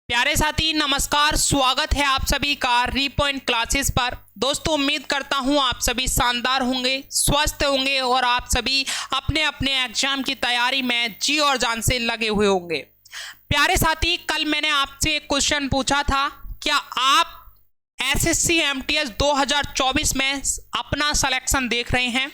प्यारे साथी नमस्कार, स्वागत है आप सभी का रीपॉइंट क्लासेस पर। दोस्तों उम्मीद करता हूं आप सभी शानदार होंगे, स्वस्थ होंगे और आप सभी अपने अपने एग्जाम की तैयारी में जी और जान से लगे हुए होंगे। प्यारे साथी, कल मैंने आपसे एक क्वेश्चन पूछा था, क्या आप एसएससी एमटीएस 2024 में अपना सिलेक्शन देख रहे हैं?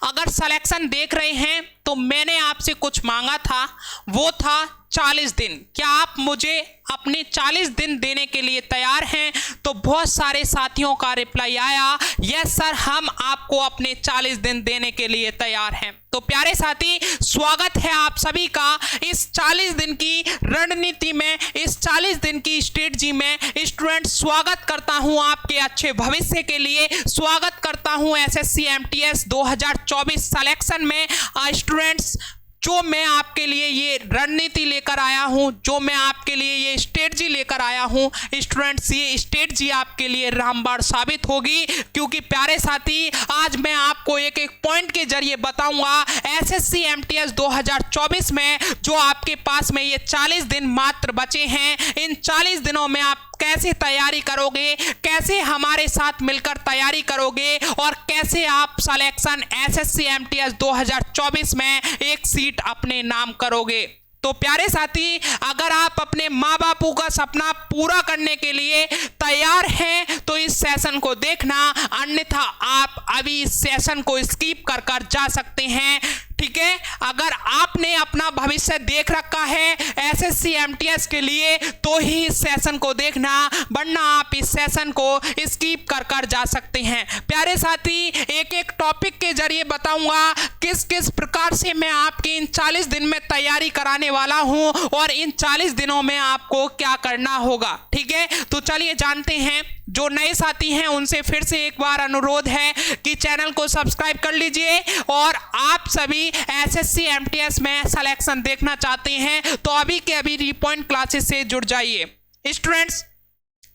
अगर सिलेक्शन देख रहे हैं तो मैंने आपसे कुछ मांगा था, वो था 40 दिन। क्या आप मुझे अपने 40 दिन देने के लिए तैयार हैं? तो बहुत सारे साथियों का रिप्लाई आया, यस सर, हम आपको अपने 40 दिन देने के लिए तैयार हैं। तो प्यारे साथी, स्वागत है आप सभी का इस 40 दिन की रणनीति में, इस 40 दिन की स्ट्रेटजी में। स्टूडेंट, स्वागत करता हूं आपके अच्छे भविष्य के लिए, स्वागत करता हूं एसएससी एमटीएस 2024 सिलेक्शन में। स्टूडेंट्स, जो मैं आपके लिए ये रणनीति लेकर आया हूं, जो मैं आपके लिए ये स्ट्रेटजी लेकर आया हूं, स्टूडेंट्स, ये स्ट्रेटजी आपके लिए रामबाण साबित होगी। क्योंकि प्यारे साथी, आज मैं आपको एक एक पॉइंट के जरिए बताऊंगा एसएससी एमटीएस 2024 में जो आपके पास में ये 40 दिन मात्र बचे हैं, इन 40 दिनों में आप कैसे तैयारी करोगे, कैसे हमारे साथ मिलकर तैयारी करोगे और कैसे आप सिलेक्शन एसएससी एमटीएस 2024 में एक सीट अपने नाम करोगे। तो प्यारे साथी, अगर आप अपने माँ बापू का सपना पूरा करने के लिए तैयार हैं तो इस सेशन को देखना, अन्यथा आप अभी इस सेशन को स्किप कर कर जा सकते हैं। ठीक है, अगर आपने अपना भविष्य देख रखा है एसएससी एमटीएस के लिए तो ही इस सेशन को देखना, वरना आप इस सेशन को स्किप कर कर जा सकते हैं। प्यारे साथी, एक एक टॉपिक के जरिए बताऊंगा किस किस प्रकार से मैं आपकी इन 40 दिन में तैयारी कराने वाला हूं और इन 40 दिनों में आपको क्या करना होगा। ठीक है, तो चलिए जानते हैं। जो नए साथी हैं उनसे फिर से एक बार अनुरोध है कि चैनल को सब्सक्राइब कर लीजिए, और आप सभी एसएससी एमटीएस में सिलेक्शन देखना चाहते हैं तो अभी के अभी रीपॉइंट क्लासेस से जुड़ जाइए। स्टूडेंट्स,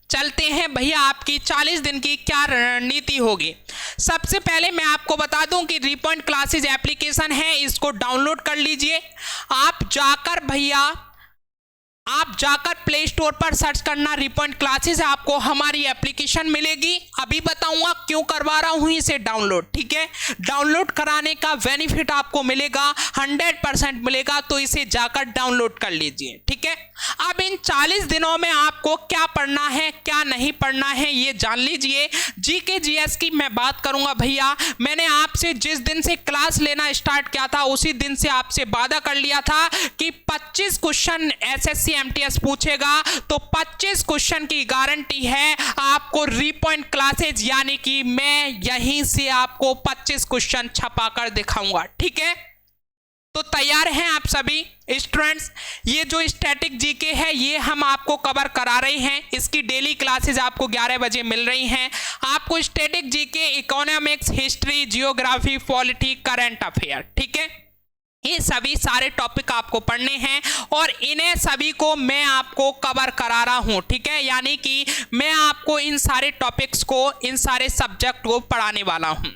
चलते हैं भैया, आपकी 40 दिन की क्या रणनीति होगी। सबसे पहले मैं आपको बता दूं कि रीपॉइंट क्लासेस एप्लीकेशन है, इसको डाउनलोड कर लीजिए। आप जाकर प्ले स्टोर पर सर्च करना रीपॉइंट क्लासेस, आपको हमारी एप्लीकेशन मिलेगी। अभी बताऊंगा क्यों करवा रहा हूं इसे डाउनलोड। ठीक है, डाउनलोड कराने का बेनिफिट आपको मिलेगा, 100% मिलेगा, तो इसे जाकर डाउनलोड कर लीजिए। ठीक है, अब इन 40 दिनों में आपको क्या पढ़ना है, क्या नहीं पढ़ना है, ये जान लीजिए। जीके जीएस की मैं बात करूंगा भैया। मैंने आपसे जिस दिन से क्लास लेना स्टार्ट किया था उसी दिन से आपसे वादा कर लिया था कि 25 क्वेश्चन एसएससी एमटीएस पूछेगा, तो 25 क्वेश्चन की गारंटी है आपको रीपॉइंट क्लासेज, यानी कि मैं यहीं से आपको 25 क्वेश्चन छपा कर दिखाऊंगा। ठीक है, तो तैयार हैं आप सभी स्टूडेंट्स? ये जो स्टैटिक जीके है ये हम आपको कवर करा रहे हैं, इसकी डेली क्लासेज आपको 11 बजे मिल रही हैं। आपको static GK, economics, history, geography, polity, current affair, ठीक है, ये सभी सारे टॉपिक आपको पढ़ने हैं और इन्हें सभी को मैं आपको कवर करा रहा हूं। ठीक है, यानी कि मैं आपको इन सारे टॉपिक्स को, इन सारे सब्जेक्ट को पढ़ाने वाला हूं।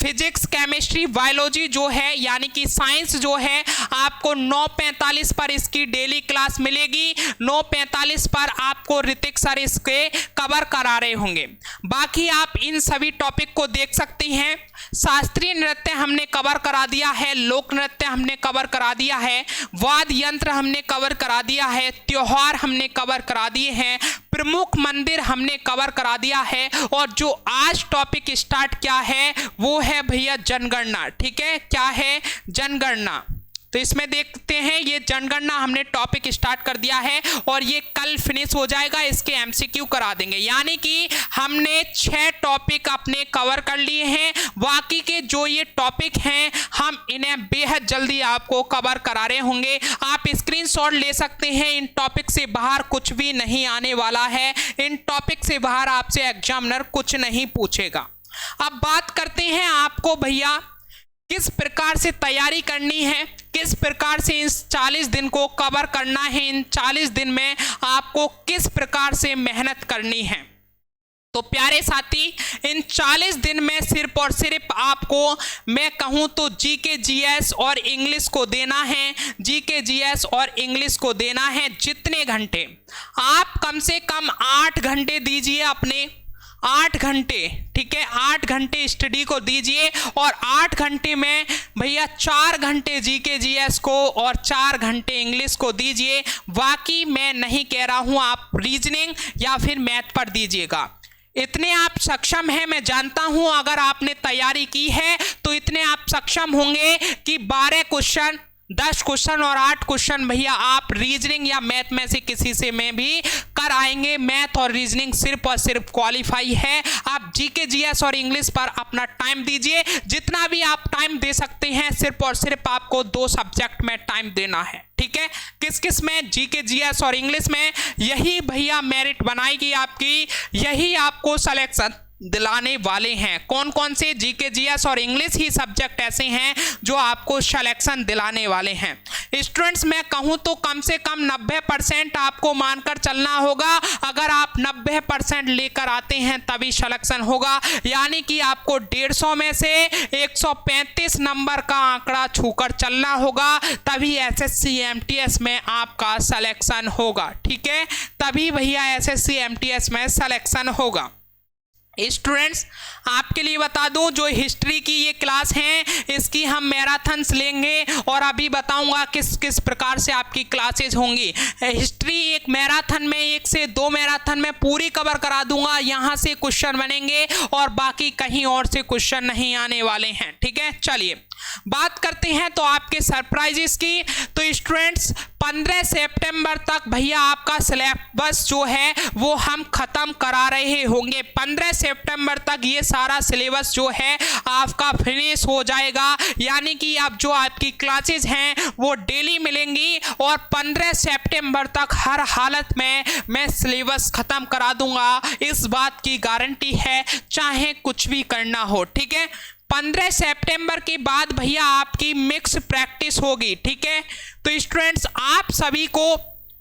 फिजिक्स, केमिस्ट्री, बायोलॉजी जो है, यानी कि साइंस जो है, आपको 9:45 पर इसकी डेली क्लास मिलेगी। 9:45 पर आपको ऋतिक सर इसके कवर करा रहे होंगे। बाकी आप इन सभी टॉपिक को देख सकते हैं। शास्त्रीय नृत्य हमने कवर करा दिया है, लोक नृत्य हमने कवर करा दिया है, वाद्य यंत्र हमने कवर करा दिया है, त्योहार हमने कवर करा दिए हैं, प्रमुख मंदिर हमने कवर करा दिया है, और जो आज टॉपिक स्टार्ट किया है वो है भैया जनगणना। ठीक है, क्या है? जनगणना। तो इसमें देखते हैं, ये जनगणना हमने टॉपिक स्टार्ट कर दिया है और ये कल फिनिश हो जाएगा, इसके एमसीक्यू करा देंगे। यानी कि हमने 6 टॉपिक अपने कवर कर लिए हैं। बाकी के जो ये टॉपिक हैं हम इन्हें बेहद जल्दी आपको कवर करा रहे होंगे। आप स्क्रीनशॉट ले सकते हैं। इन टॉपिक से बाहर कुछ भी नहीं आने वाला है, इन टॉपिक से बाहर आपसे एग्जामिनर कुछ नहीं पूछेगा। अब बात करते हैं आपको भैया किस प्रकार से तैयारी करनी है, किस प्रकार से इस 40 दिन को कवर करना है, इन 40 दिन में आपको किस प्रकार से मेहनत करनी है। तो प्यारे साथी, इन 40 दिन में सिर्फ और सिर्फ आपको मैं कहूँ तो जीके जीएस और इंग्लिश को देना है। जीके जीएस और इंग्लिश को देना है जितने घंटे आप कम से कम 8 घंटे दीजिए अपने, 8 घंटे, ठीक है, 8 घंटे स्टडी को दीजिए और 8 घंटे में भैया 4 घंटे जीके जीएस को और 4 घंटे इंग्लिश को दीजिए। बाकी मैं नहीं कह रहा हूं आप रीजनिंग या फिर मैथ पर दीजिएगा। इतने आप सक्षम हैं, मैं जानता हूं अगर आपने तैयारी की है तो इतने आप सक्षम होंगे कि 12 क्वेश्चन, 10 क्वेश्चन और 8 क्वेश्चन भैया आप रीजनिंग या मैथ में से किसी से में भी कर आएंगे। मैथ और रीजनिंग सिर्फ और सिर्फ क्वालिफाई है। आप जीके जीएस और इंग्लिश पर अपना टाइम दीजिए, जितना भी आप टाइम दे सकते हैं। सिर्फ और सिर्फ आपको 2 सब्जेक्ट में टाइम देना है, ठीक है। किस किस में? जीके जीएस और इंग्लिश में। यही भैया मेरिट बनाएगी आपकी, यही आपको सिलेक्शन दिलाने वाले हैं। कौन कौन से? जीके जीएस और इंग्लिश ही सब्जेक्ट ऐसे हैं जो आपको सिलेक्शन दिलाने वाले हैं। स्टूडेंट्स, मैं कहूं तो कम से कम 90% आपको मानकर चलना होगा। अगर आप 90% लेकर आते हैं तभी सिलेक्शन होगा, यानी कि आपको 150 में से 135 नंबर का आंकड़ा छूकर चलना होगा, तभी एसएससी एमटीएस में आपका सिलेक्शन होगा, ठीक है। तभी भैया एसएससी एमटीएस में सिलेक्शन होगा। स्टूडेंट्स, आपके लिए बता दूं, जो हिस्ट्री की ये क्लास है इसकी हम मैराथन्स लेंगे और अभी बताऊंगा किस किस प्रकार से आपकी क्लासेज होंगी। हिस्ट्री एक मैराथन में, 1 से 2 मैराथन में पूरी कवर करा दूंगा। यहाँ से क्वेश्चन बनेंगे और बाकी कहीं और से क्वेश्चन नहीं आने वाले हैं, ठीक है। चलिए बात करते हैं तो आपके सरप्राइजेस की। तो स्टूडेंट्स, 15 सितंबर तक भैया आपका सिलेबस जो है वो हम खत्म करा रहे होंगे। 15 सितंबर तक ये सारा सिलेबस जो है आपका फिनिश हो जाएगा, यानी कि अब जो आपकी क्लासेस हैं वो डेली मिलेंगी और 15 सितंबर तक हर हालत में मैं सिलेबस खत्म करा दूंगा। इस बात की गारंटी है, चाहे कुछ भी करना हो, ठीक है। 15 सितंबर के बाद भैया आपकी मिक्स प्रैक्टिस होगी, ठीक है। तो स्टूडेंट्स, आप सभी को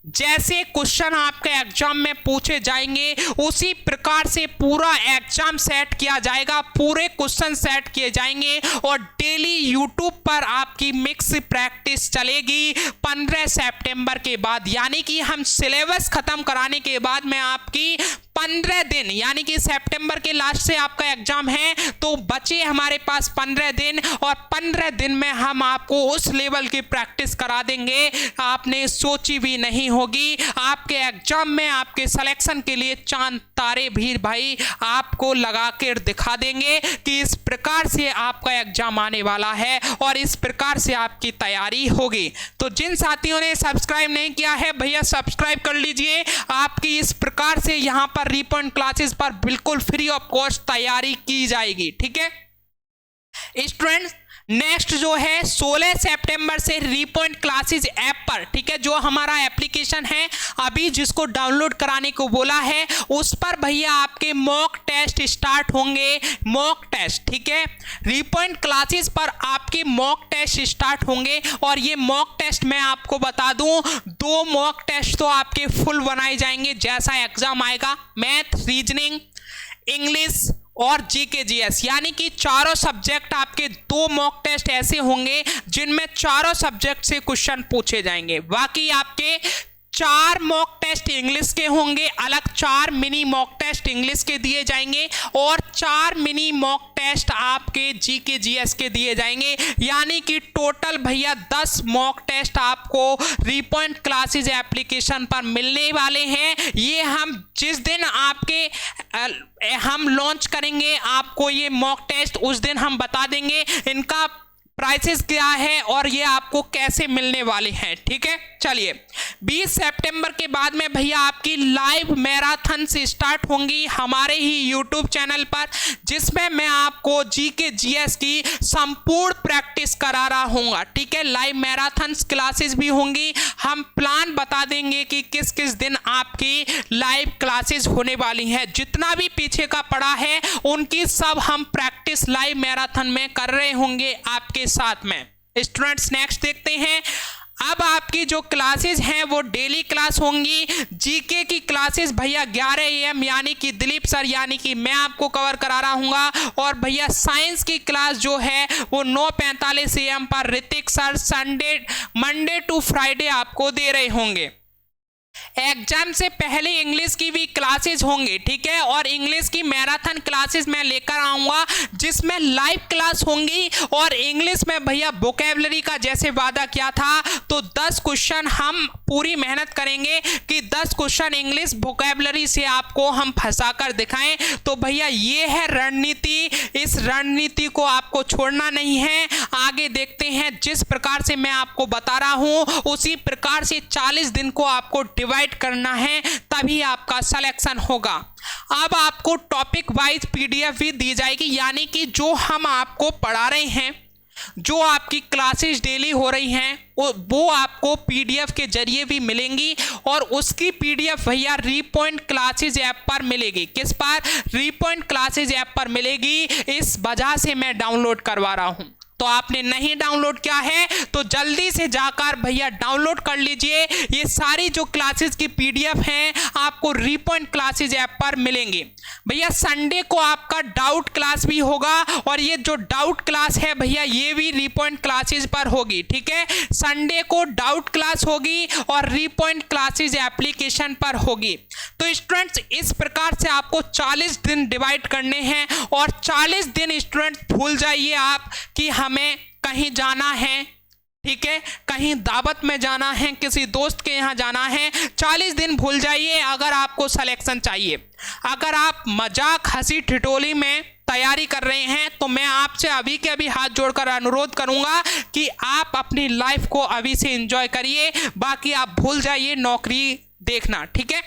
जैसे क्वेश्चन आपके एग्जाम में पूछे जाएंगे उसी प्रकार से पूरा एग्जाम सेट किया जाएगा, पूरे क्वेश्चन सेट किए जाएंगे और डेली यूट्यूब पर आपकी मिक्स प्रैक्टिस चलेगी 15 सितंबर के बाद। यानी कि हम सिलेबस खत्म कराने के बाद में आपकी 15 दिन, यानी कि सितंबर के लास्ट से आपका एग्जाम है तो बचे हमारे पास 15 दिन और 15 दिन में हम आपको उस लेवल की प्रैक्टिस करा देंगे आपने सोची भी नहीं होगी। आपके एग्जाम में आपके सिलेक्शन के लिए चांद तारे भी भाई आपको लगा कर दिखा देंगे कि इस प्रकार से आपका एग्जाम आने वाला है और इस प्रकार से आपकी तैयारी होगी। तो जिन साथियों ने सब्सक्राइब नहीं किया है भैया सब्सक्राइब कर लीजिए। आपकी इस प्रकार से यहाँ पर रीपॉइंट क्लासेस पर बिल्कुल फ्री ऑफ कॉस्ट तैयारी की जाएगी, ठीक है। स्टूडेंट्स, नेक्स्ट जो है 16 सितंबर से रीपॉइंट क्लासेस ऐप पर, ठीक है, जो हमारा एप्लीकेशन है अभी जिसको डाउनलोड कराने को बोला है उस पर भैया आपके मॉक टेस्ट स्टार्ट होंगे। मॉक टेस्ट, ठीक है, रीपॉइंट क्लासेस पर आपके मॉक टेस्ट स्टार्ट होंगे और ये मॉक टेस्ट मैं आपको बता दूं 2 मॉक टेस्ट तो आपके फुल बनाए जाएंगे जैसा एग्जाम आएगा। मैथ, रीजनिंग, इंग्लिश और जीके जीएस, यानी कि चारों सब्जेक्ट आपके 2 मॉक टेस्ट ऐसे होंगे जिनमें चारों सब्जेक्ट से क्वेश्चन पूछे जाएंगे। बाकी आपके 4 मॉक टेस्ट इंग्लिश के होंगे, अलग 4 मिनी मॉक टेस्ट इंग्लिश के दिए जाएंगे और 4 मिनी मॉक टेस्ट आपके जीके जीएस के दिए जाएंगे। यानी कि टोटल भैया 10 मॉक टेस्ट आपको रीपॉइंट क्लासेस एप्लीकेशन पर मिलने वाले हैं। ये हम जिस दिन आपके हम लॉन्च करेंगे आपको ये मॉक टेस्ट, उस दिन हम बता देंगे इनका प्राइसेस क्या है और ये आपको कैसे मिलने वाले हैं, ठीक है। चलिए 20 सितंबर के बाद में भैया आपकी लाइव मैराथन से स्टार्ट होंगी हमारे ही यूट्यूब चैनल पर, जिसमें मैं आपको जीके जीएस की संपूर्ण प्रैक्टिस करा रहा हूँगा, ठीक है। लाइव मैराथन क्लासेस भी होंगी, हम प्लान बता देंगे कि किस किस दिन आपकी लाइव क्लासेस होने वाली हैं। जितना भी पीछे का पड़ा है उनकी सब हम प्रैक्टिस लाइव मैराथन में कर रहे होंगे आपके साथ में। स्टूडेंट्स, नेक्स्ट देखते हैं अब आपकी जो क्लासेस हैं वो डेली क्लास होंगी। जीके की क्लासेस भैया 11 AM यानी कि दिलीप सर यानी कि मैं आपको कवर करा रहा हूँ। और भैया साइंस की क्लास जो है वो 9:45 AM पर Hrithik sir Monday to Friday आपको दे रहे होंगे। एग्जाम से पहले इंग्लिश की भी क्लासेस होंगे, ठीक है। और इंग्लिश की मैराथन क्लासेस मैं लेकर आऊँगा जिसमें लाइव क्लास होंगी। और इंग्लिश में भैया वोकैबुलरी का जैसे वादा किया था तो 10 क्वेश्चन हम पूरी मेहनत करेंगे कि 10 क्वेश्चन इंग्लिश वोकैबुलरी से आपको हम फंसा कर दिखाएं। तो भैया ये है रणनीति, इस रणनीति को आपको छोड़ना नहीं है। आगे देखते हैं, जिस प्रकार से मैं आपको बता रहा हूँ उसी प्रकार से 40 दिन को आपको डिवाइड करना है, तभी आपका सिलेक्शन होगा। अब आपको टॉपिक वाइज PDF भी दी जाएगी, यानी कि जो हम आपको पढ़ा रहे हैं, जो आपकी क्लासेस डेली हो रही हैं वो आपको PDF के जरिए भी मिलेंगी। और उसकी PDF भैया रीपॉइंट क्लासेस ऐप पर मिलेगी। किस पर? रीपॉइंट क्लासेस ऐप पर मिलेगी। इस वजह से मैं डाउनलोड करवा रहा हूँ। तो आपने नहीं डाउनलोड किया है तो जल्दी से जाकर भैया डाउनलोड कर लीजिए। ये सारी जो क्लासेस की PDF हैं आपको रीपॉइंट क्लासेस ऐप पर मिलेंगी। भैया संडे को आपका डाउट क्लास भी होगा और ये जो डाउट क्लास है भैया ये भी रीपॉइंट क्लासेस पर होगी, ठीक है। संडे को डाउट क्लास होगी और रीपॉइंट क्लासेस एप्लीकेशन पर होगी। तो स्टूडेंट्स इस प्रकार से आपको 40 दिन डिवाइड करने हैं। और 40 दिन स्टूडेंट्स भूल जाइए आप कि हमें कहीं जाना है, ठीक है, कहीं दावत में जाना है, किसी दोस्त के यहाँ जाना है। 40 दिन भूल जाइए अगर आपको सिलेक्शन चाहिए। अगर आप मजाक हंसी ठिठोली में तैयारी कर रहे हैं तो मैं आपसे अभी के अभी हाथ जोड़कर अनुरोध करूंगा कि आप अपनी लाइफ को अभी से एंजॉय करिए। बाकी आप भूल जाइए नौकरी देखना, ठीक है।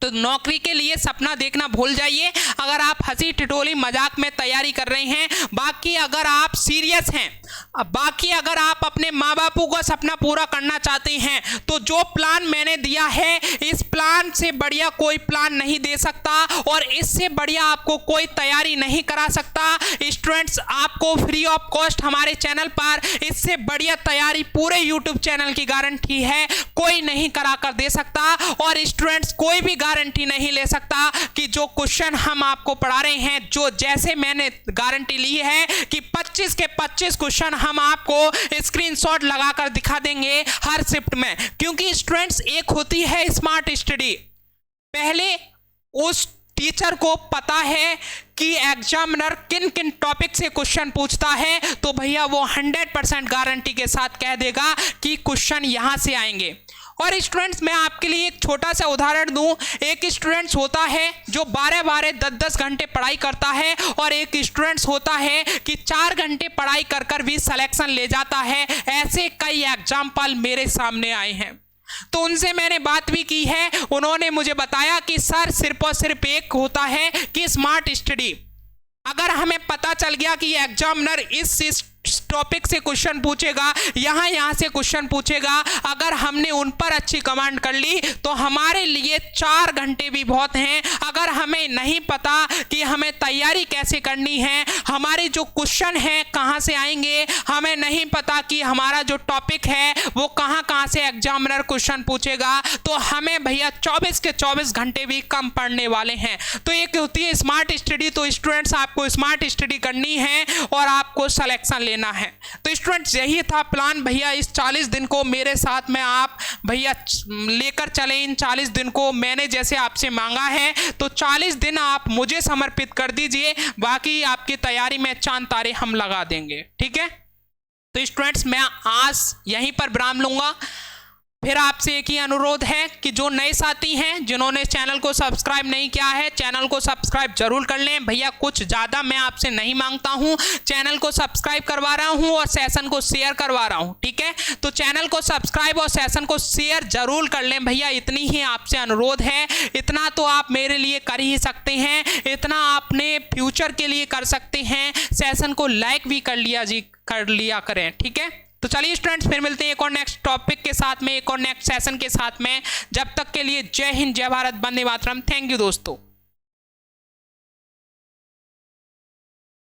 तो नौकरी के लिए सपना देखना भूल जाइए अगर आप हंसी ठिठोली मजाक में तैयारी कर रहे हैं। बाकी अगर आप सीरियस हैं, बाकी अगर आप अपने माँ बापों का सपना पूरा करना चाहते हैं तो जो प्लान मैंने दिया है इस प्लान से बढ़िया कोई प्लान नहीं दे सकता और इससे बढ़िया आपको कोई तैयारी नहीं करा सकता। स्टूडेंट्स आपको फ्री ऑफ कॉस्ट हमारे चैनल पर इससे बढ़िया तैयारी पूरे यूट्यूब चैनल की गारंटी है, कोई नहीं करा कर दे सकता। और स्टूडेंट्स कोई भी गारंटी नहीं ले सकता कि जो क्वेश्चन हम आपको पढ़ा रहे हैं, जो जैसे मैंने गारंटी ली है कि 25 के 25 क्वेश्चन हम आपको स्क्रीनशॉट लगाकर दिखा देंगे हर शिफ्ट में। क्योंकि स्टूडेंट्स एक होती है स्मार्ट स्टडी, पहले उस टीचर को पता है कि एग्जामिनर किन किन टॉपिक से क्वेश्चन पूछता है, तो भैया वो 100% गारंटी के साथ कह देगा कि क्वेश्चन यहां से आएंगे। और स्टूडेंट्स मैं आपके लिए एक छोटा सा उदाहरण दूं, एक स्टूडेंट्स होता है जो 12-12 10-10 घंटे पढ़ाई करता है और एक स्टूडेंट्स होता है कि 4 घंटे पढ़ाई कर कर भी सिलेक्शन ले जाता है। ऐसे कई एग्जाम्पल मेरे सामने आए हैं। तो उनसे मैंने बात भी की है, उन्होंने मुझे बताया कि सर सिर्फ और सिर्फ एक होता है कि स्मार्ट स्टडी। अगर हमें पता चल गया कि एग्जामिनर इस टॉपिक से क्वेश्चन पूछेगा, यहाँ से क्वेश्चन पूछेगा, अगर हमने उन पर अच्छी कमांड कर ली तो हमारे लिए 4 घंटे भी बहुत हैं। अगर हमें नहीं पता कि हमें तैयारी कैसे करनी है, हमारे जो क्वेश्चन हैं कहाँ से आएंगे, हमें नहीं पता कि हमारा जो टॉपिक है वो कहाँ से एग्जामिनर क्वेश्चन पूछेगा, तो हमें भैया 24 के 24 घंटे भी कम पढ़ने वाले हैं। तो एक होती है स्मार्ट स्टडी। तो स्टूडेंट्स आपको स्मार्ट स्टडी करनी है और आपको सिलेक्शन लेना है। तो स्टूडेंट्स यही था प्लान भैया, इस 40 दिन को मेरे साथ में आप भैया लेकर चले। इन 40 दिन को मैंने जैसे आपसे मांगा है तो 40 दिन आप मुझे समर्पित कर दीजिए, बाकी आपकी तैयारी में चांद तारे हम लगा देंगे, ठीक है। तो स्टूडेंट्स मैं आज यहीं पर विराम लूंगा। फिर आपसे एक ही अनुरोध है कि जो नए साथी हैं जिन्होंने चैनल को सब्सक्राइब नहीं किया है, चैनल को सब्सक्राइब जरूर कर लें। भैया कुछ ज़्यादा मैं आपसे नहीं मांगता हूं, चैनल को सब्सक्राइब करवा रहा हूं और सेशन को शेयर करवा रहा हूं, ठीक है। तो चैनल को सब्सक्राइब और सेशन को शेयर जरूर कर लें भैया, इतनी ही आपसे अनुरोध है। इतना तो आप मेरे लिए कर ही सकते हैं, इतना आपने फ्यूचर के लिए कर सकते हैं। सेशन को लाइक भी कर लिया करें, ठीक है। तो चलिए स्टूडेंट्स फिर मिलते हैं एक और नेक्स्ट टॉपिक के साथ में, एक और नेक्स्ट सेशन के साथ में। जब तक के लिए जय हिंद, जय भारत, वंदे मातरम। थैंक यू दोस्तों।